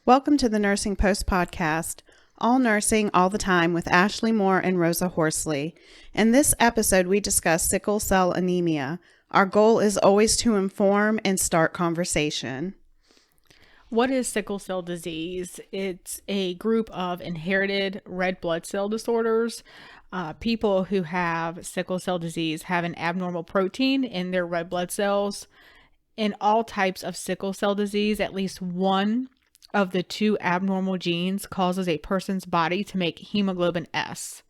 Welcome to the Nursing Post podcast, all nursing all the time with Ashley Moore and Rosa Horsley. In this episode, we discuss sickle cell anemia. Our goal is always to inform and start conversation. What is sickle cell disease? It's a group of inherited red blood cell disorders. People who have sickle cell disease have an abnormal protein in their red blood cells. In all types of sickle cell disease, at least one of the two abnormal genes causes a person's body to make hemoglobin S.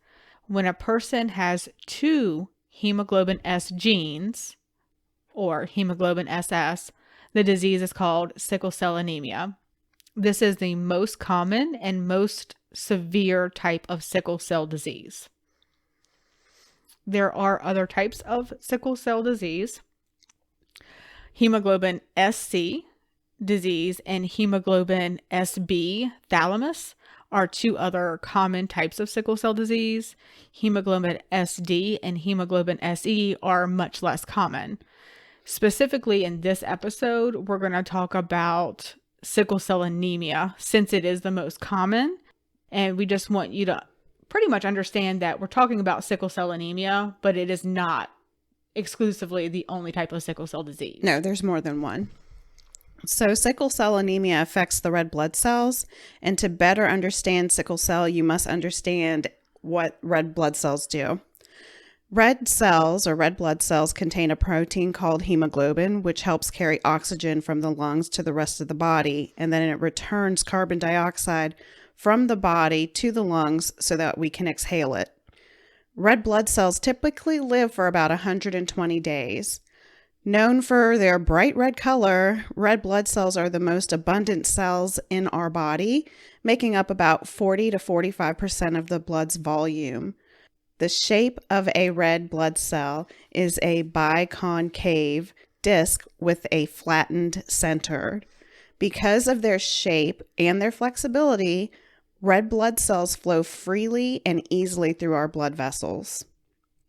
When a person has two hemoglobin S genes, or hemoglobin SS, the disease is called sickle cell anemia. This is the most common and most severe type of sickle cell disease. There are other types of sickle cell disease. Hemoglobin SC disease and hemoglobin SB thalamus are two other common types of sickle cell disease. Hemoglobin SD and hemoglobin SE are much less common. Specifically in this episode, we're going to talk about sickle cell anemia since it is the most common. And we just want you to pretty much understand that we're talking about sickle cell anemia, but it is not exclusively the only type of sickle cell disease. No, there's more than one. So sickle cell anemia affects the red blood cells. And to better understand sickle cell, you must understand what red blood cells do. Red cells or red blood cells contain a protein called hemoglobin, which helps carry oxygen from the lungs to the rest of the body, and then it returns carbon dioxide from the body to the lungs so that we can exhale it. Red blood cells typically live for about 120 days. Known for their bright red color, red blood cells are the most abundant cells in our body, making up about 40 to 45% of the blood's volume. The shape of a red blood cell is a biconcave disc with a flattened center. Because of their shape and their flexibility, red blood cells flow freely and easily through our blood vessels.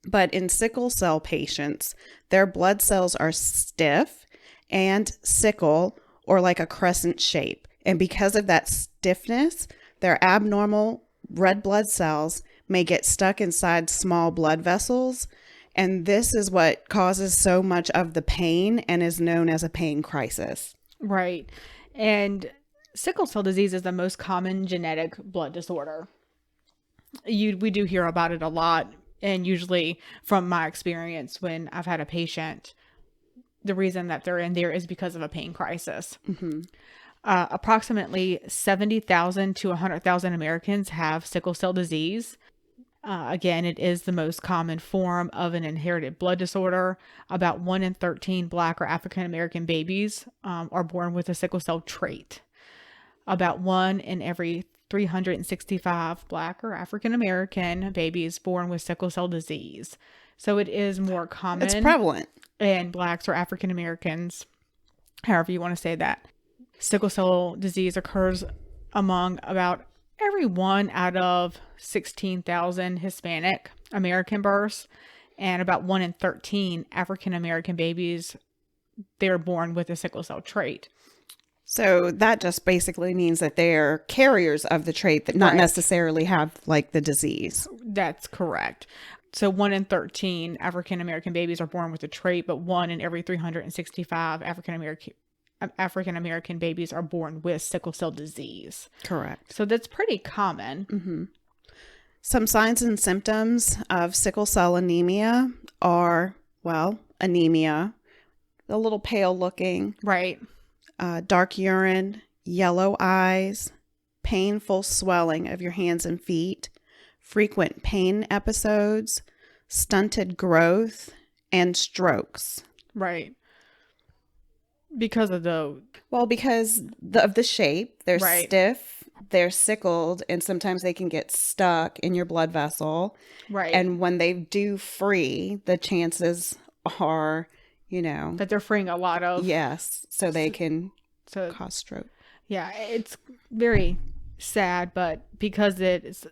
But in sickle cell patients, their blood cells are stiff and sickle or like a crescent shape. And because of that stiffness, their abnormal red blood cells may get stuck inside small blood vessels, and this is what causes so much of the pain and is known as a pain crisis. Right. And sickle cell disease is the most common genetic blood disorder. We do hear about it a lot, and usually from my experience when I've had a patient, the reason that they're in there is because of a pain crisis. Mm-hmm. Approximately 70,000 to 100,000 Americans have sickle cell disease. Again, it is the most common form of an inherited blood disorder. About 1 in 13 Black or African American babies are born with a sickle cell trait. About 1 in every 365 Black or African American babies born with sickle cell disease. So it is more common. It's prevalent. In Blacks or African Americans, however you want to say that. Sickle cell disease occurs among about every 1 out of 16,000 Hispanic American births, and about 1 in 13 African American babies, they're born with a sickle cell trait. So that just basically means that they're carriers of the trait that not necessarily have like the disease. That's correct. So 1 in 13 African American babies are born with the trait, but 1 in every 365 African American babies are born with sickle cell disease. Correct. So that's pretty common. Mm-hmm. Some signs and symptoms of sickle cell anemia are, anemia, a little pale looking. Right. Dark urine, yellow eyes, painful swelling of your hands and feet, frequent pain episodes, stunted growth, and strokes. Right. Because of the... because of the shape. They're stiff, they're sickled, and sometimes they can get stuck in your blood vessel. Right. And when they do free, the chances are, that they're freeing a lot of... Yes, so they can cause stroke. Yeah, it's very sad, but because it's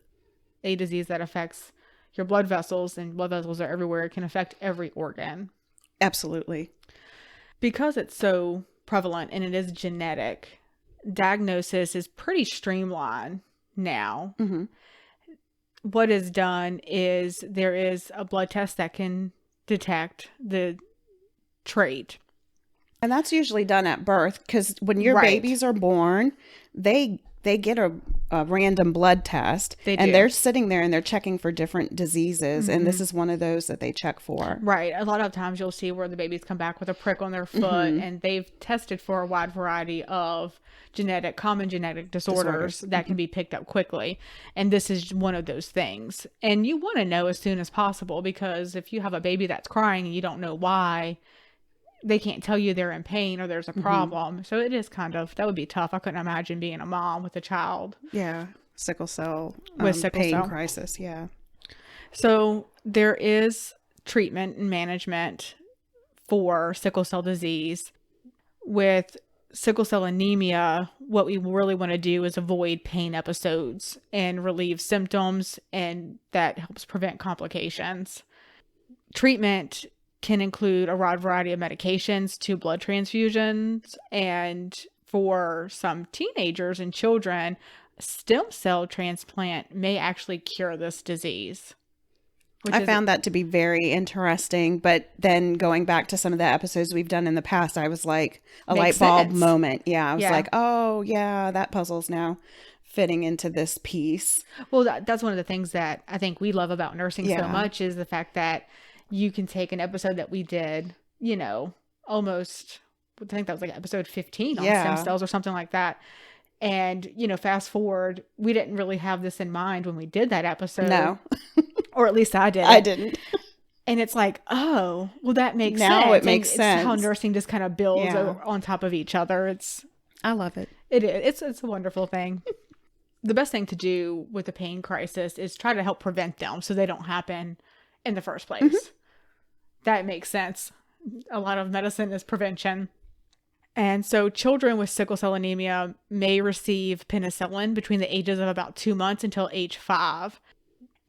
a disease that affects your blood vessels, and blood vessels are everywhere, it can affect every organ. Absolutely. Because it's so prevalent and it is genetic, diagnosis is pretty streamlined now. Mm-hmm. What is done is there is a blood test that can detect the trait. And that's usually done at birth, because when your Right. babies are born, they get a random blood test, They and do. they're sitting there and they're checking for different diseases, and this Mm-hmm. is one of those that they check for. Right. A lot of times you'll see where the babies come back with a prick on their foot, Mm-hmm. and they've tested for a wide variety of common genetic disorders Disorders. that can be picked up quickly. And this is one of those things. And you want to know as soon as possible, because if you have a baby that's crying and you don't know why, they can't tell you they're in pain or there's a Mm-hmm. problem. So it is that would be tough. I couldn't imagine being a mom with a child Yeah, sickle cell with sickle pain cell. crisis. Yeah. So there is treatment and management for sickle cell disease. With sickle cell anemia, what we really want to do is avoid pain episodes and relieve symptoms, and that helps prevent complications. Treatment can include a wide variety of medications to blood transfusions, and for some teenagers and children, stem cell transplant may actually cure this disease. Which I is found that to be very interesting. But then going back to some of the episodes we've done in the past, I was like, a makes light bulb sense. moment. Yeah. I was Yeah. like, oh, yeah, that puzzle's now fitting into this piece. Well, that's one of the things that I think we love about nursing so Yeah. much, is the fact that you can take an episode that we did, almost, I think that was like episode 15 on stem Yeah. cells or something like that. And, fast forward, we didn't really have this in mind when we did that episode, No, or at least I I didn't. didn't. And it's like, oh, well, that makes Now sense. it makes and it's how sense. nursing just kind of builds Yeah. on top of each other. I love it. It is. It's a wonderful thing. The best thing to do with a pain crisis is try to help prevent them so they don't happen in the first place. Mm-hmm. That makes sense. A lot of medicine is prevention. And so children with sickle cell anemia may receive penicillin between the ages of about 2 months until age 5.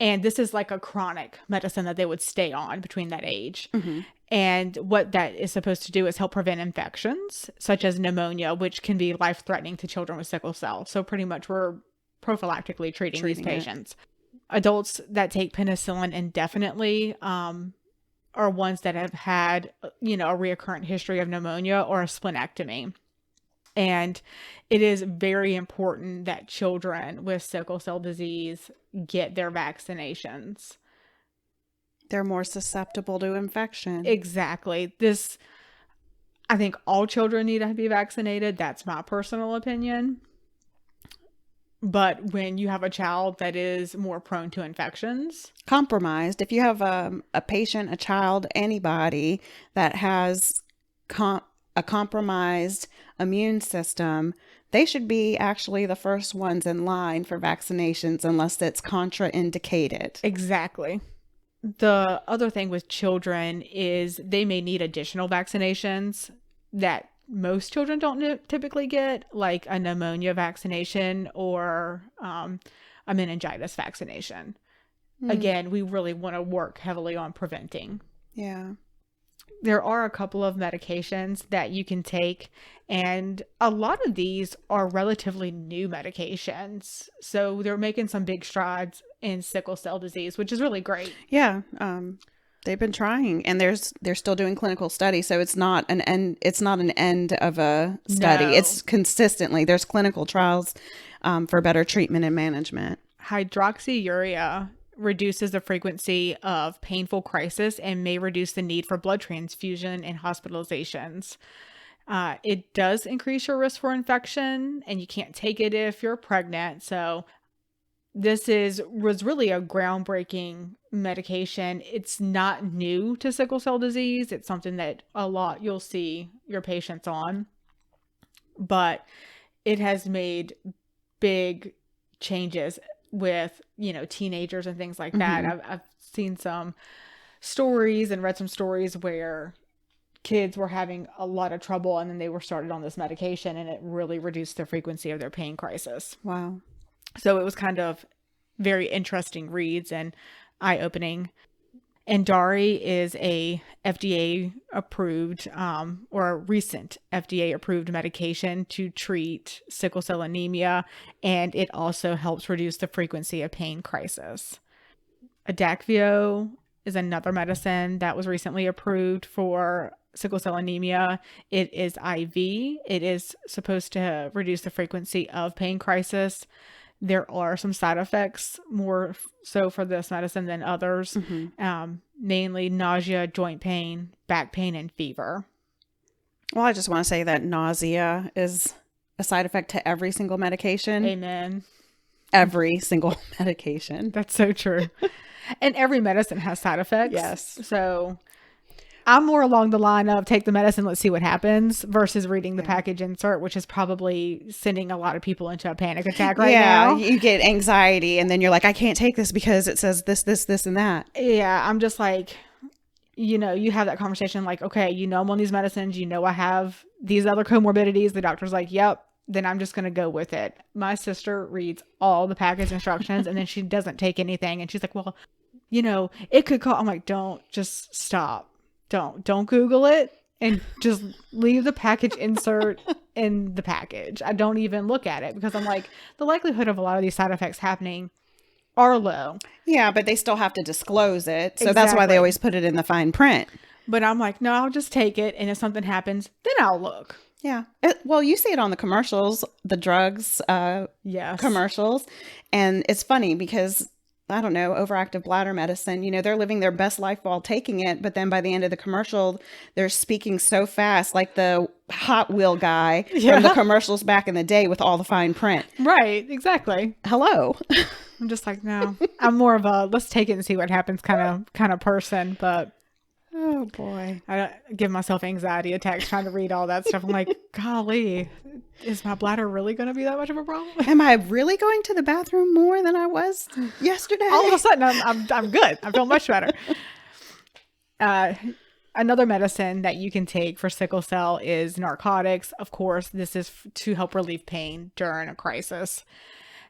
And this is like a chronic medicine that they would stay on between that age. Mm-hmm. And what that is supposed to do is help prevent infections such as pneumonia, which can be life-threatening to children with sickle cell. So pretty much we're prophylactically treating these Treating it. patients. Adults that take penicillin indefinitely are ones that have had, a reoccurrent history of pneumonia or a splenectomy. And it is very important that children with sickle cell disease get their vaccinations. They're more susceptible to infection. Exactly. I think all children need to be vaccinated. That's my personal opinion. But when you have a child that is more prone to infections, Compromised. If you have a patient, a child, anybody that has a compromised immune system, they should be actually the first ones in line for vaccinations unless it's contraindicated. exactly. The other thing with children is they may need additional vaccinations that most children don't typically get, like a pneumonia vaccination or a meningitis vaccination. Again, we really want to work heavily on preventing. Yeah. There are a couple of medications that you can take, and a lot of these are relatively new medications. So they're making some big strides in sickle cell disease, which is really great. Yeah. They've been trying, and they're still doing clinical studies, so it's not an end. It's not an end of a study. No. It's consistently there's clinical trials for better treatment and management. Hydroxyurea reduces the frequency of painful crisis and may reduce the need for blood transfusion and hospitalizations. It does increase your risk for infection, and you can't take it if you're pregnant. So this was really a groundbreaking medication. It's not new to sickle cell disease. It's something that a lot you'll see your patients on, but it has made big changes with, teenagers and things like that. I've seen some stories and read some stories where kids were having a lot of trouble and then they were started on this medication, and it really reduced the frequency of their pain crisis. Wow. So it was kind of very interesting reads and eye-opening. Andari is a FDA approved or a recent FDA approved medication to treat sickle cell anemia, and it also helps reduce the frequency of pain crisis. Adakveo is another medicine that was recently approved for sickle cell anemia. It is IV. It is supposed to reduce the frequency of pain crisis. There are some side effects, more so for this medicine than others, mainly nausea, joint pain, back pain, and fever. Well, I just want to say that nausea is a side effect to every single medication. Amen. Every single medication. That's so true. And every medicine has side effects. Yes. So I'm more along the line of take the medicine, let's see what happens, versus reading the package insert, which is probably sending a lot of people into a panic attack right now. Yeah, you get anxiety and then you're like, I can't take this because it says this, and that. Yeah, I'm just like, you have that conversation like, okay, I'm on these medicines, I have these other comorbidities. The doctor's like, yep. Then I'm just going to go with it. My sister reads all the package instructions and then she doesn't take anything. And she's like, well, it could cause. I'm like, don't, just stop. Don't Google it and just leave the package insert in the package. I don't even look at it because I'm like, the likelihood of a lot of these side effects happening are low. Yeah, but they still have to disclose it. So that's why they always put it in the fine print. But I'm like, no, I'll just take it. And if something happens, then I'll look. Yeah. Well, you see it on the commercials, the drugs commercials. And it's funny because, I don't know, overactive bladder medicine, they're living their best life while taking it. But then by the end of the commercial, they're speaking so fast, like the Hot Wheel guy from the commercials back in the day with all the fine print. Right. Exactly. Hello. I'm just like, no, I'm more of a let's take it and see what happens kind of person. But oh boy, I give myself anxiety attacks trying to read all that stuff. I'm like, golly, is my bladder really going to be that much of a problem? Am I really going to the bathroom more than I was yesterday? All of a sudden, I'm good. I feel much better. Another medicine that you can take for sickle cell is narcotics. Of course, this is to help relieve pain during a crisis.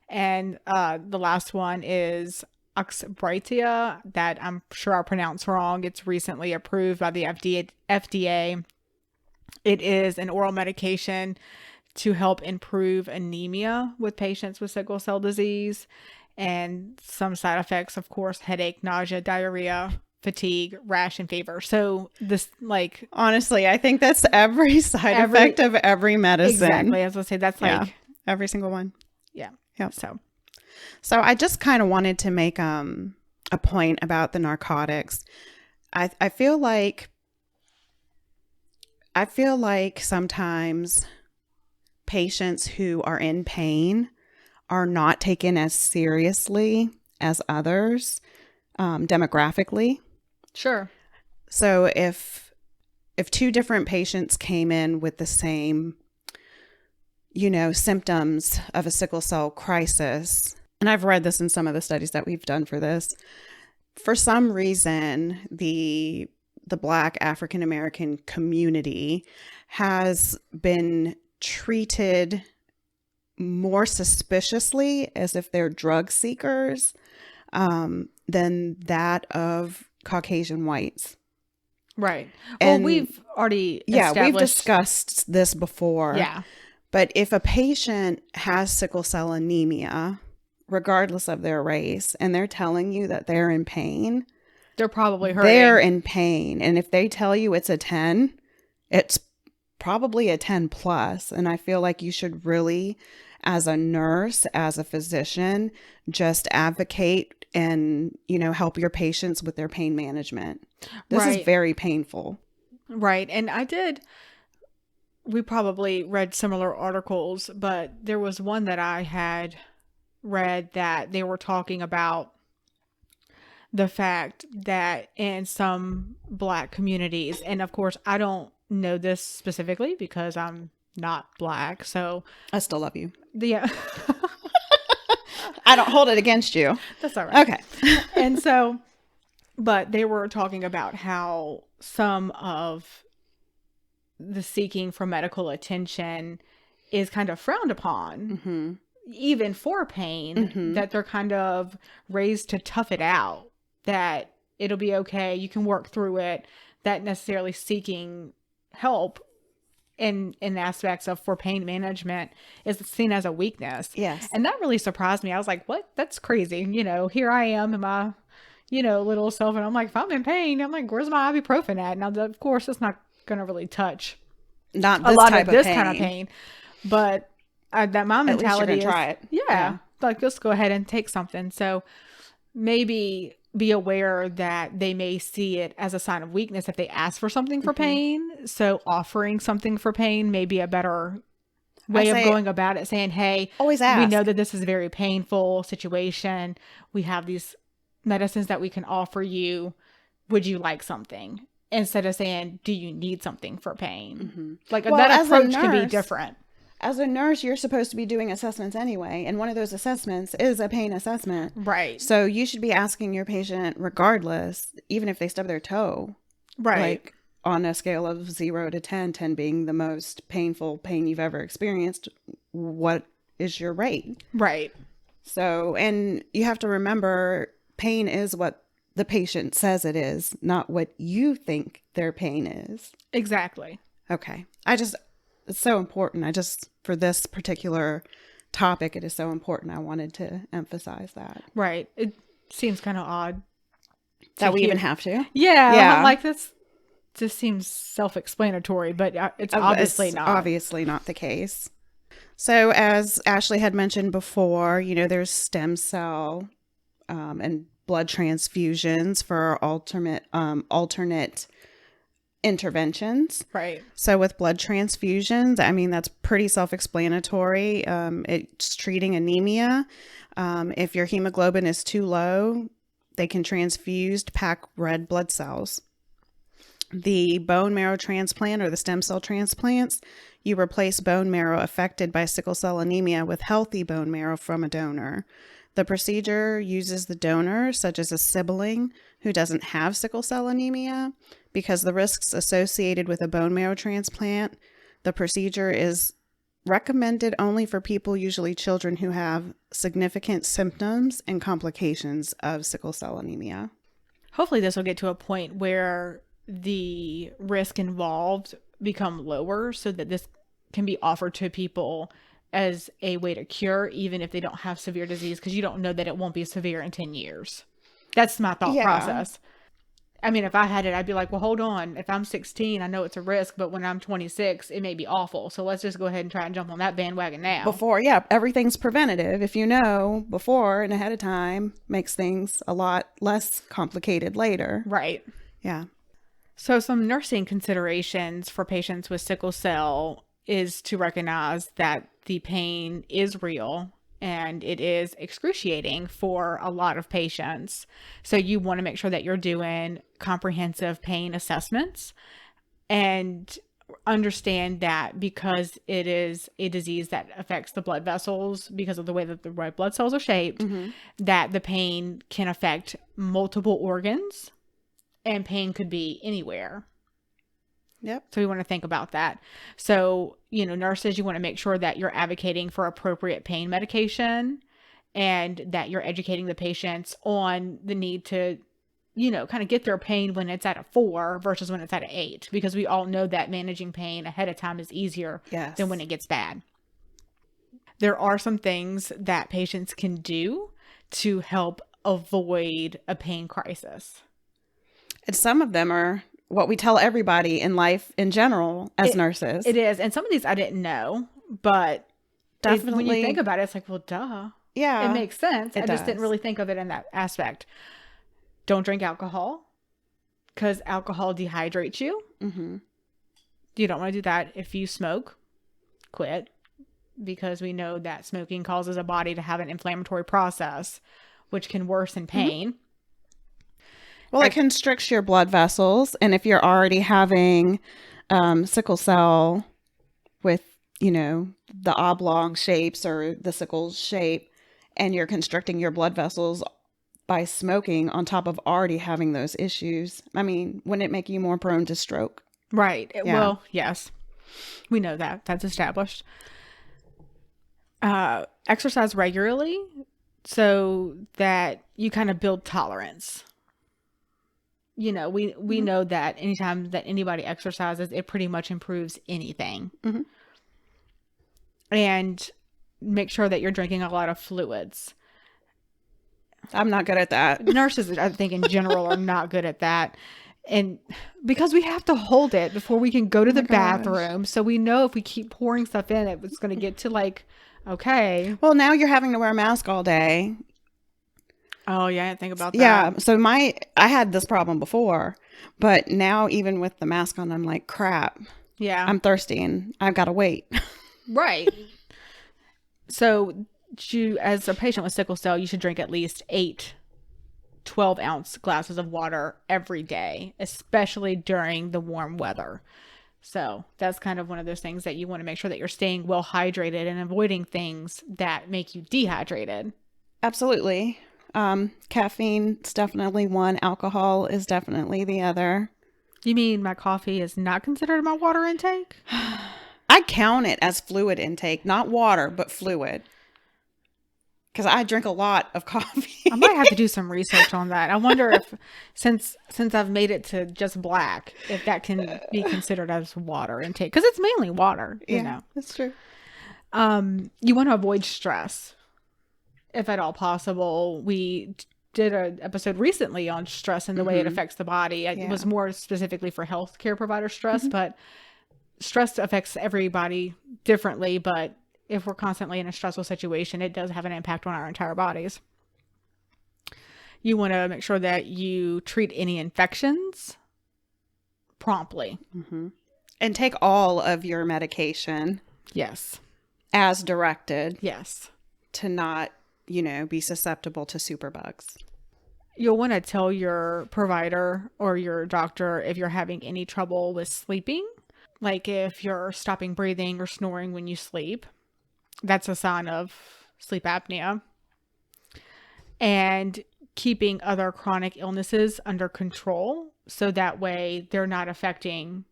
And the last one is Oxbryta, that I'm sure I pronounced wrong. It's recently approved by the FDA. It is an oral medication to help improve anemia with patients with sickle cell disease. And some side effects, of course, headache, nausea, diarrhea, fatigue, rash, and fever. So this, like, honestly, I think that's every side effect of every medicine. Exactly. I was going to say, that's like every single one. Yeah. Yep. So I just kind of wanted to make a point about the narcotics. I feel like sometimes patients who are in pain are not taken as seriously as others, demographically. Sure. So if two different patients came in with the same, symptoms of a sickle cell crisis, and I've read this in some of the studies that we've done for this, for some reason, the Black African American community has been treated more suspiciously as if they're drug seekers than that of Caucasian whites. Right. And well, we've already we've discussed this before. Yeah. But if a patient has sickle cell anemia, regardless of their race, and they're telling you that they're in pain, they're probably hurting. They're in pain. And if they tell you it's a 10, it's probably a 10 plus. And I feel like you should really, as a nurse, as a physician, just advocate and, help your patients with their pain management. This is very painful. Right. And we probably read similar articles, but there was one that I had read that they were talking about the fact that in some Black communities, and of course, I don't know this specifically because I'm not Black, so I still love you. Yeah. I don't hold it against you. That's all right. Okay. And so, but they were talking about how some of the seeking for medical attention is kind of frowned upon, even for pain, that they're kind of raised to tough it out, that it'll be okay, you can work through it, that necessarily seeking help in aspects of for pain management is seen as a weakness. Yes. And that really surprised me. I was like, what? That's crazy. Here I am in my, little self. And I'm like, if I'm in pain, I'm like, where's my ibuprofen at? Now, of course, it's not going to really touch Not a this lot type of this pain. kind of pain. But that my At least you're mentality gonna is, try it. yeah, like, let's go ahead and take something. So maybe be aware that they may see it as a sign of weakness if they ask for something for pain. So offering something for pain may be a better way of going about it, saying, hey, always we ask. know that this is a very painful situation. We have these medicines that we can offer you. Would you like something? Instead of saying, do you need something for pain? Like, Well, that as a approach can be nurse- different. As a nurse, you're supposed to be doing assessments anyway, and one of those assessments is a pain assessment. Right. So you should be asking your patient regardless, even if they stub their toe. Right. Like on a scale of 0 to 10, 10 being the most painful pain you've ever experienced, what is your rate? Right. So, and you have to remember, pain is what the patient says it is, not what you think their pain is. Exactly. Okay. It's so important. For this particular topic, it is so important. I wanted to emphasize that. Right. It seems kind of odd That we even have to. Yeah. I'm like, this just seems self-explanatory, but it's obviously It's not. obviously not the case. So as Ashley had mentioned before, there's stem cell and blood transfusions for alternate interventions. Right. So with blood transfusions, I mean, that's pretty self-explanatory. It's treating anemia. If your hemoglobin is too low, they can transfuse to pack red blood cells. The bone marrow transplant or the stem cell transplants, you replace bone marrow affected by sickle cell anemia with healthy bone marrow from a donor. The procedure uses the donor, such as a sibling who doesn't have sickle cell anemia, because the risks associated with a bone marrow transplant. The procedure is recommended only for people, usually children, who have significant symptoms and complications of sickle cell anemia. Hopefully this will get to a point where the risk involved become lower so that this can be offered to people as a way to cure, even if they don't have severe disease, because you don't know that it won't be severe in 10 years. That's my thought process. I mean, if I had it, I'd be like, well, hold on. If I'm 16, I know it's a risk, but when I'm 26, it may be awful. So let's just go ahead and try and jump on that bandwagon now. Everything's preventative. If you know before and ahead of time, makes things a lot less complicated later. Right. Yeah. So some nursing considerations for patients with sickle cell is to recognize that the pain is real and it is excruciating for a lot of patients. So you want to make sure that you're doing comprehensive pain assessments and understand that because it is a disease that affects the blood vessels because of the way that the red blood cells are shaped, that the pain can affect multiple organs and pain could be anywhere. Yep. So we want to think about that. So, nurses, you want to make sure that you're advocating for appropriate pain medication and that you're educating the patients on the need to, kind of get their pain when it's at a 4 versus when it's at an 8, because we all know that managing pain ahead of time is easier than when it gets bad. There are some things that patients can do to help avoid a pain crisis. And some of them are what we tell everybody in life in general as nurses. It is. And some of these I didn't know, but definitely when you think about it, it's like, well, duh. Yeah. It makes sense. I just does. didn't really think of it in that aspect. Don't drink alcohol because alcohol dehydrates you. Mm-hmm. You don't want to do that. If you smoke, quit, because we know that smoking causes a body to have an inflammatory process, which can worsen pain. Well, it constricts your blood vessels. And if you're already having sickle cell with, the oblong shapes or the sickle shape, and you're constricting your blood vessels by smoking on top of already having those issues, I mean, wouldn't it make you more prone to stroke? Right. Well, yes. We know that. That's established. Exercise regularly so that you kind of build tolerance. you know, we know that anytime that anybody exercises, it pretty much improves anything. Mm-hmm. And make sure that you're drinking a lot of fluids. I'm not good at that. Nurses, I think in general, are not good at that. And because we have to hold it before we can go to the bathroom. So we know if we keep pouring stuff in, it's going to get to like, okay. Well, now you're having to wear a mask all day. Oh, yeah, I didn't think about that. Yeah. So I had this problem before, but now even with the mask on, I'm like, crap. Yeah. I'm thirsty and I've got to wait. Right. So as a patient with sickle cell, you should drink at least 8 12-ounce glasses of water every day, especially during the warm weather. So that's kind of one of those things that you want to make sure that you're staying well hydrated and avoiding things that make you dehydrated. Absolutely. Caffeine's definitely one. Alcohol is definitely the other. You mean my coffee is not considered my water intake? I count it as fluid intake, not water, but fluid. Because I drink a lot of coffee. I might have to do some research on that. I wonder if, since I've made it to just black, if that can be considered as water intake. Because it's mainly water, you know. That's true. You want to avoid stress, if at all possible. We did an episode recently on stress and the way it affects the body. It was more specifically for healthcare provider stress, but stress affects everybody differently. But if we're constantly in a stressful situation, it does have an impact on our entire bodies. You want to make sure that you treat any infections promptly. And take all of your medication. Yes. As directed. Yes. To not, be susceptible to superbugs. You'll want to tell your provider or your doctor if you're having any trouble with sleeping. Like if you're stopping breathing or snoring when you sleep. That's a sign of sleep apnea. And keeping other chronic illnesses under control. So that way they're not affecting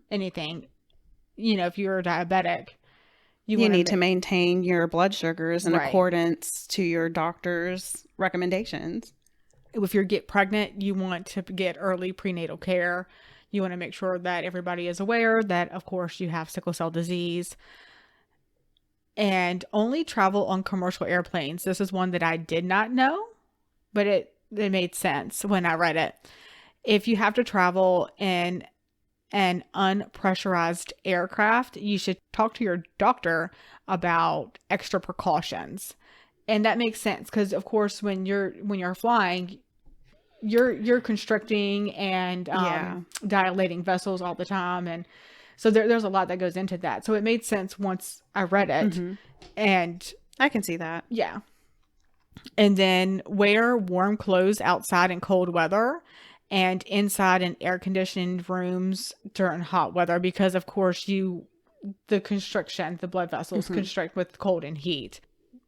anything. If you're diabetic, you need to maintain your blood sugars in accordance to your doctor's recommendations. If you get pregnant, you want to get early prenatal care. You want to make sure that everybody is aware that, of course, you have sickle cell disease. And only travel on commercial airplanes. This is one that I did not know, but it made sense when I read it. If you have to travel in an unpressurized aircraft, you should talk to your doctor about extra precautions. And that makes sense because, of course, when you're flying, you're constricting and dilating vessels all the time, and so there's a lot that goes into that. So it made sense once I read it, and I can see that. Yeah. And then wear warm clothes outside in cold weather and inside in air-conditioned rooms during hot weather because, of course, the constriction, the blood vessels constrict with cold and heat.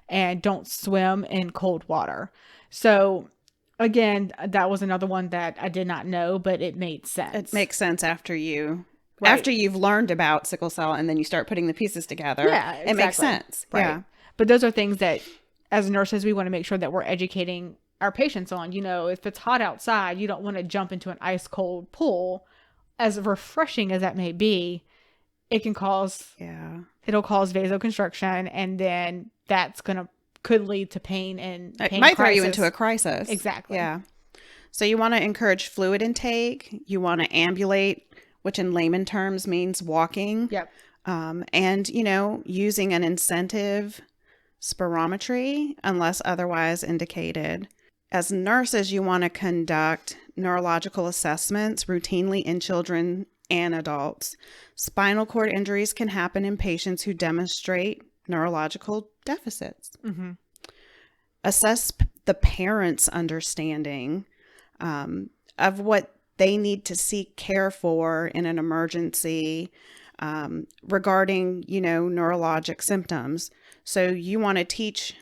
And don't swim in cold water. So, again, that was another one that I did not know, but it made sense. It makes sense after you've learned about sickle cell and then you start putting the pieces together. Yeah, exactly. It makes sense. Right. Yeah. But those are things that, as nurses, we want to make sure that we're educating our patients on. If it's hot outside, you don't want to jump into an ice cold pool. As refreshing as that may be, it can cause vasoconstriction, and then that's could lead to pain and pain it might throw crisis. you into a crisis. Exactly. Yeah. So you want to encourage fluid intake. You want to ambulate, which in layman terms means walking. Yep. And using an incentive spirometry unless otherwise indicated. As nurses, you want to conduct neurological assessments routinely in children and adults. Spinal cord injuries can happen in patients who demonstrate neurological deficits. Assess the parents' understanding of what they need to seek care for in an emergency regarding, neurologic symptoms. So you want to teach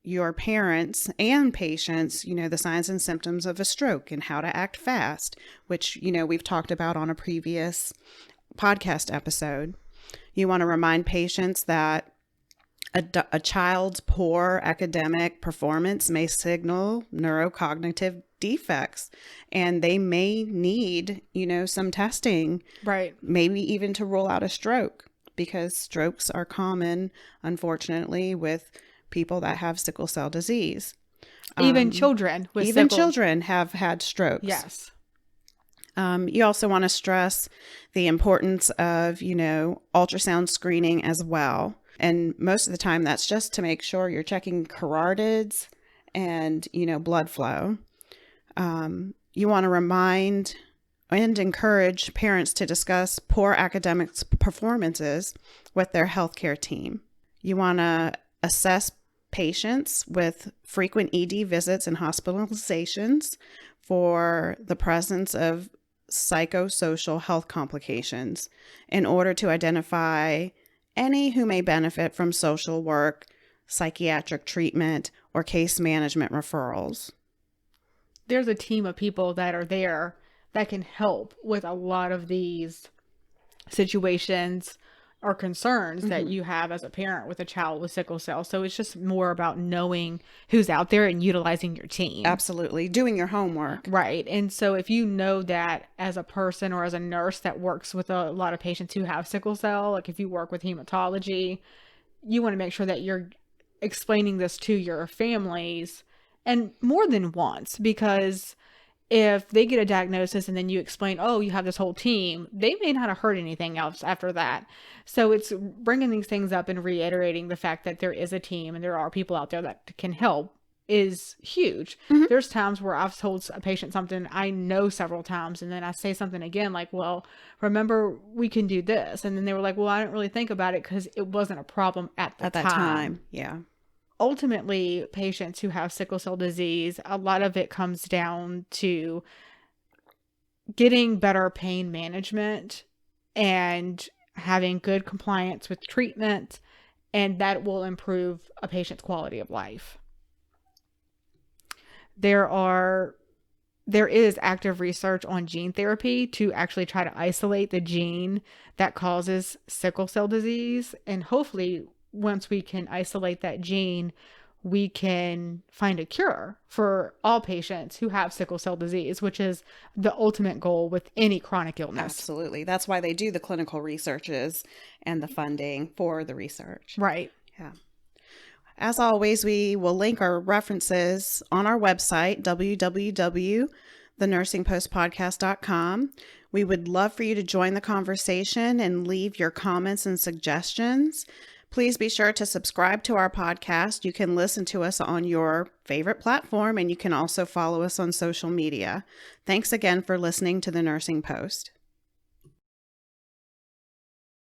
your parents and patients, the signs and symptoms of a stroke and how to act fast, which, we've talked about on a previous podcast episode. You want to remind patients that a child's poor academic performance may signal neurocognitive defects, and they may need, some testing, Right. maybe even to rule out a stroke, because strokes are common, unfortunately, with people that have sickle cell disease. Even children with Even sickle. children have had strokes. Yes. You also want to stress the importance of, ultrasound screening as well. And most of the time, that's just to make sure you're checking carotids and, blood flow. You want to remind and encourage parents to discuss poor academic performances with their healthcare team. You want to assess patients with frequent ED visits and hospitalizations for the presence of psychosocial health complications in order to identify any who may benefit from social work, psychiatric treatment, or case management referrals. There's a team of people that are there that can help with a lot of these situations or concerns that you have as a parent with a child with sickle cell. So it's just more about knowing who's out there and utilizing your team. Absolutely. Doing your homework. Right. And so if you know that as a person or as a nurse that works with a lot of patients who have sickle cell, like if you work with hematology, you want to make sure that you're explaining this to your families, and more than once, because if they get a diagnosis and then you explain, oh, you have this whole team, they may not have heard anything else after that. So it's bringing these things up and reiterating the fact that there is a team and there are people out there that can help is huge. There's times where I've told a patient something I know several times, and then I say something again like, well, remember, we can do this. And then they were like, well, I didn't really think about it because it wasn't a problem at that time. Yeah. Ultimately, patients who have sickle cell disease, a lot of it comes down to getting better pain management and having good compliance with treatment, and that will improve a patient's quality of life. There is active research on gene therapy to actually try to isolate the gene that causes sickle cell disease, and hopefully once we can isolate that gene, we can find a cure for all patients who have sickle cell disease, which is the ultimate goal with any chronic illness. Absolutely. That's why they do the clinical researches and the funding for the research. Right. Yeah. As always, we will link our references on our website, www.thenursingpostpodcast.com. We would love for you to join the conversation and leave your comments and suggestions. Please be sure to subscribe to our podcast. You can listen to us on your favorite platform, and you can also follow us on social media. Thanks again for listening to The Nursing Post.